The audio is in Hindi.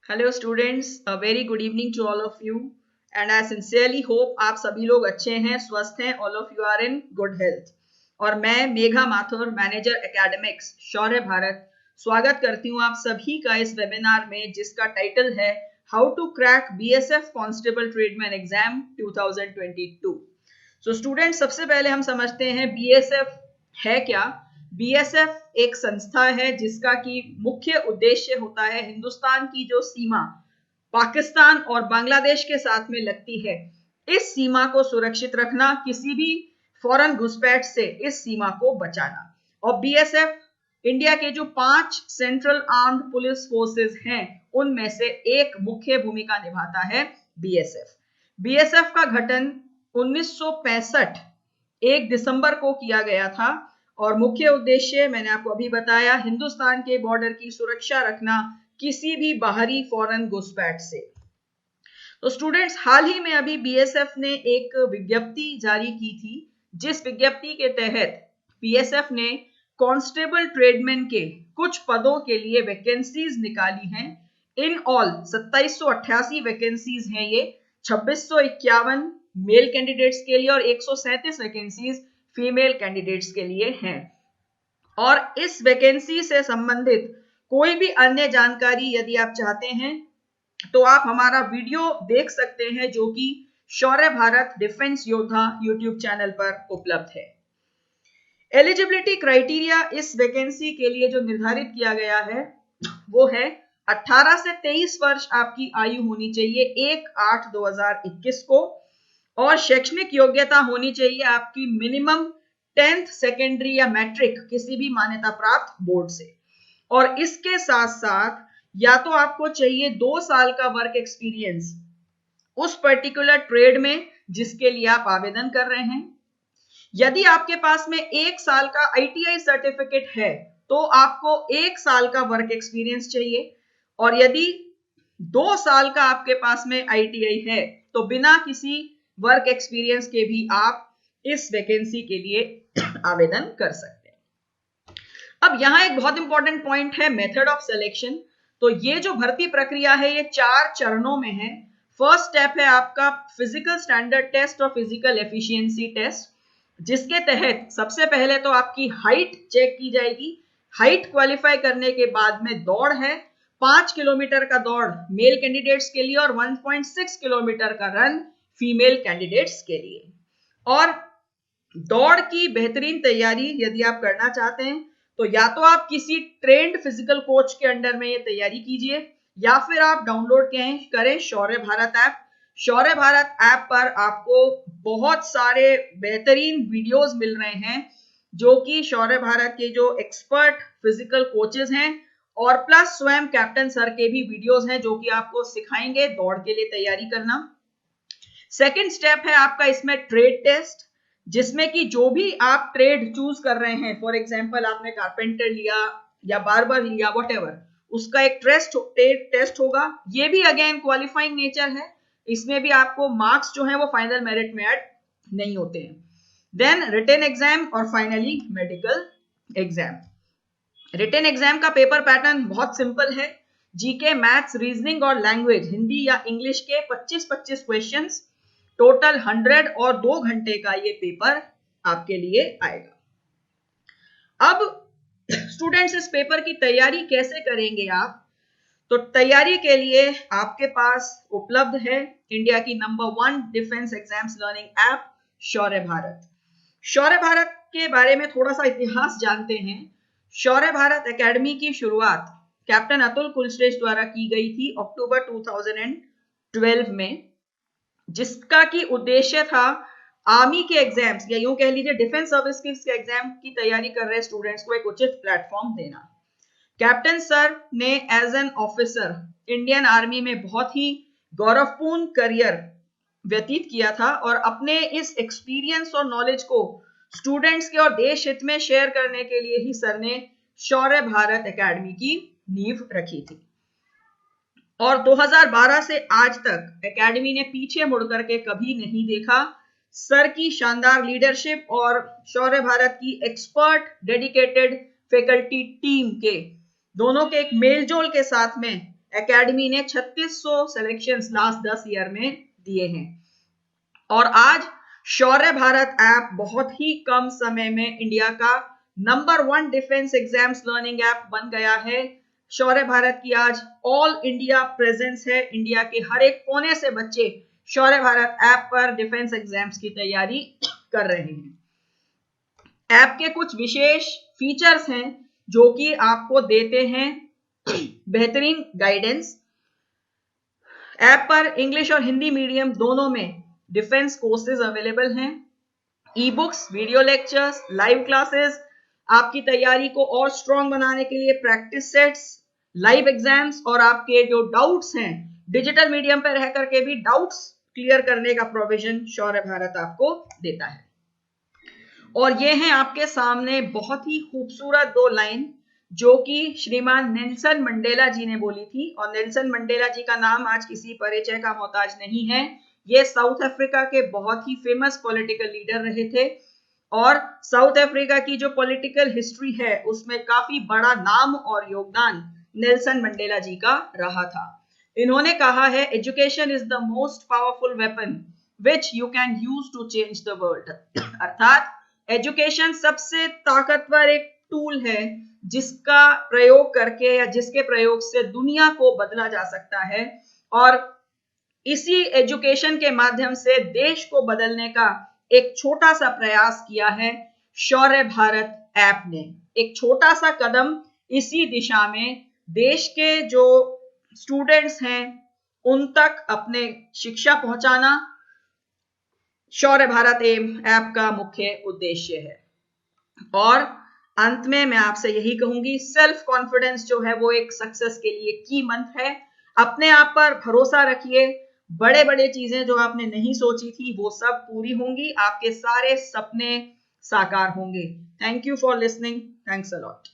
Hello students, a very good evening to all of you and I sincerely hope आप सभी लोग अच्छे हैं, स्वस्थ हैं, all of you are in good health. और मैं मेघा माथुर, मैनेजर एकेडमिक्स शौर्य भारत, स्वागत करती हूँ आप सभी का इस वेबिनार में जिसका टाइटल है how to crack BSF constable tradesman exam 2022। So students, सबसे पहले हम समझते हैं बीएसएफ है क्या। बीएसएफ एक संस्था है जिसका की मुख्य उद्देश्य होता है हिंदुस्तान की जो सीमा पाकिस्तान और बांग्लादेश के साथ में लगती है, इस सीमा को सुरक्षित रखना, किसी भी फॉरेन घुसपैठ से इस सीमा को बचाना। और बीएसएफ इंडिया के जो 5 सेंट्रल आर्म्ड पुलिस फोर्सेस हैं उनमें से एक मुख्य भूमिका निभाता है बीएसएफ। बीएसएफ का गठन 1965 1 दिसंबर को किया गया था और मुख्य उद्देश्य मैंने आपको अभी बताया, हिंदुस्तान के बॉर्डर की सुरक्षा रखना किसी भी बाहरी फॉरेन घुसपैठ से। तो स्टूडेंट्स, हाल ही में अभी बीएसएफ ने एक विज्ञप्ति जारी की थी जिस विज्ञप्ति के तहत बीएसएफ ने कांस्टेबल ट्रेडमैन के कुछ पदों के लिए वैकेंसीज निकाली हैं। इन ऑल 2788 वैकेंसीज हैं ये, 2651 मेल कैंडिडेट्स के लिए और 137 वैकेंसीज फीमेल कैंडिडेट्स के लिए हैं। और इस वैकेंसी से संबंधित कोई भी अन्य जानकारी यदि आप चाहते हैं तो आप हमारा वीडियो देख सकते हैं जो कि शौर्य भारत डिफेंस योद्धा यूट्यूब चैनल पर उपलब्ध है। एलिजिबिलिटी क्राइटेरिया इस वैकेंसी के लिए जो निर्धारित किया गया है वो है 18 से 23 वर्ष आपकी आयु होनी चाहिए 1/8/2021 को, और शैक्षणिक योग्यता होनी चाहिए आपकी मिनिमम 10th सेकेंडरी या मैट्रिक किसी भी मान्यता प्राप्त बोर्ड से। और इसके साथ साथ या तो आपको चाहिए 2 साल का वर्क एक्सपीरियंस उस पर्टिकुलर ट्रेड में जिसके लिए आप आवेदन कर रहे हैं। यदि आपके पास में 1 साल का आईटीआई सर्टिफिकेट है तो आपको 1 साल का वर्क एक्सपीरियंस चाहिए, और यदि 2 साल का आपके पास में आईटीआई है तो बिना किसी वर्क एक्सपीरियंस के भी आप इस वैकेंसी के लिए आवेदन कर सकते हैं। अब यहां एक बहुत इंपॉर्टेंट पॉइंट है मेथड ऑफ सिलेक्शन। तो ये जो भर्ती प्रक्रिया है ये 4 चरणों में है। फर्स्ट स्टेप है आपका फिजिकल स्टैंडर्ड टेस्ट और फिजिकल एफिशिएंसी टेस्ट, जिसके तहत सबसे पहले तो आपकी हाइट चेक की जाएगी। हाइट क्वालिफाई करने के बाद में दौड़ है, 5 किलोमीटर का दौड़ मेल कैंडिडेट्स के लिए और 1.6 किलोमीटर का रन फीमेल कैंडिडेट्स के लिए। और दौड़ की बेहतरीन तैयारी यदि आप करना चाहते हैं तो या तो आप किसी ट्रेंड फिजिकल कोच के अंडर में ये तैयारी कीजिए या फिर आप डाउनलोड करें शौर्य भारत ऐप। शौर्य भारत ऐप पर आपको बहुत सारे बेहतरीन वीडियोस मिल रहे हैं जो कि शौर्य भारत के जो एक्सपर्ट फिजिकल कोचेस हैं और प्लस स्वयं कैप्टन सर के भी वीडियोस हैं जो कि आपको सिखाएंगे दौड़ के लिए तैयारी करना। सेकेंड स्टेप है आपका इसमें ट्रेड टेस्ट, जिसमें कि जो भी आप ट्रेड चूज कर रहे हैं, फॉर एग्जांपल आपने कारपेंटर लिया या बार्बर लिया, व्हाटएवर, उसका एक टेस्ट होगा। ये भी अगेन क्वालिफाइंग नेचर है, इसमें भी आपको मार्क्स जो है वो फाइनल मेरिट में ऐड नहीं होते हैं। देन रिटन एग्जाम और finally medical exam. Written exam का पेपर पैटर्न बहुत सिंपल है। जीके, मैथ्स, रीजनिंग और लैंग्वेज हिंदी या इंग्लिश के 25-25 क्वेश्चंस, टोटल 100 और 2 घंटे का ये पेपर आपके लिए आएगा। अब स्टूडेंट्स, इस पेपर की तैयारी कैसे करेंगे आप? तो तैयारी के लिए आपके पास उपलब्ध है इंडिया की number 1 defence exams learning app Shaurya Bharat. Shaurya Bharat के बारे में थोड़ा सा इतिहास जानते हैं। शौर्य भारत एकेडमी की शुरुआत कैप्टन अतुल कुलश्रेष्ठ द्वारा की गई थी अक्टूबर 2012 में, जिसका की उद्देश्य था आर्मी के एग्जाम्स या यूं कह लीजिए डिफेंस सर्विस के एग्जाम की तैयारी कर रहे स्टूडेंट्स को एक उचित प्लेटफॉर्म देना। कैप्टन सर ने as an officer Indian army में बहुत ही गौरवपूर्ण करियर व्यतीत किया था और अपने इस एक्सपीरियंस और नॉलेज को स्टूडेंट्स के और देश हित में शेयर करने के लिए ही सर ने शौर्य भारत एकेडमी की नींव रखी थी। और 2012 से आज तक एकेडमी ने पीछे मुड़कर के कभी नहीं देखा। सर की शानदार लीडरशिप और शौर्य भारत की एक्सपर्ट डेडिकेटेड फैकल्टी टीम के दोनों के एक मेलजोल के साथ में एकेडमी ने 3600 सिलेक्शंस लास्ट 10 ईयर में दिए हैं। और आज शौर्य भारत ऐप बहुत ही कम समय में इंडिया का number 1 defence exams learning app बन गया है। शौर्य भारत की आज ऑल इंडिया प्रेजेंस है। इंडिया के हर एक कोने से बच्चे शौर्य भारत ऐप पर डिफेंस एग्जाम्स की तैयारी कर रहे हैं। ऐप के कुछ विशेष फीचर्स हैं जो कि आपको देते हैं बेहतरीन गाइडेंस। ऐप पर इंग्लिश और हिंदी मीडियम दोनों में डिफेंस कोर्सेज अवेलेबल हैं। E books, video lectures, live classes, आपकी तैयारी को और स्ट्रॉन्ग बनाने के लिए प्रैक्टिस सेट्स, लाइव एग्जाम्स और आपके जो डाउट्स हैं डिजिटल मीडियम पर रह करके भी डाउट्स क्लियर करने का प्रोविजन शौर्य भारत आपको देता है। और ये हैं आपके सामने बहुत ही खूबसूरत 2 लाइन जो कि श्रीमान नेल्सन मंडेला जी ने बोली थी। और नेल्सन मंडेला जी का नाम आज किसी परिचय का मोहताज नहीं है। ये साउथ अफ्रीका के बहुत ही फेमस पॉलिटिकल लीडर रहे थे और साउथ अफ्रीका की जो पॉलिटिकल हिस्ट्री है उसमें काफी बड़ा नाम और योगदान नेल्सन मंडेला जी का रहा था। इन्होंने कहा है, education is the most powerful weapon which you can use to change the world. अर्थात एजुकेशन सबसे ताकतवर एक टूल है जिसका प्रयोग करके या जिसके प्रयोग से दुनिया को बदला जा सकता है। और इसी एजुकेशन के माध्यम से देश को बदलने का एक छोटा सा प्रयास किया है शौर्य भारत ऐप ने। एक छोटा सा कदम इसी दिशा में देश के जो स्टूडेंट्स हैं उन तक अपने शिक्षा पहुंचाना शौर्य भारत ऐप का मुख्य उद्देश्य है। और अंत में मैं आपसे यही कहूंगी, सेल्फ कॉन्फिडेंस जो है वो एक सक्सेस के लिए की मंत्र है। अपने आप पर भरोसा रखिए। बड़े बड़े चीजें जो आपने नहीं सोची थी वो सब पूरी होंगी। आपके सारे सपने साकार होंगे। Thank you for listening. Thanks a lot.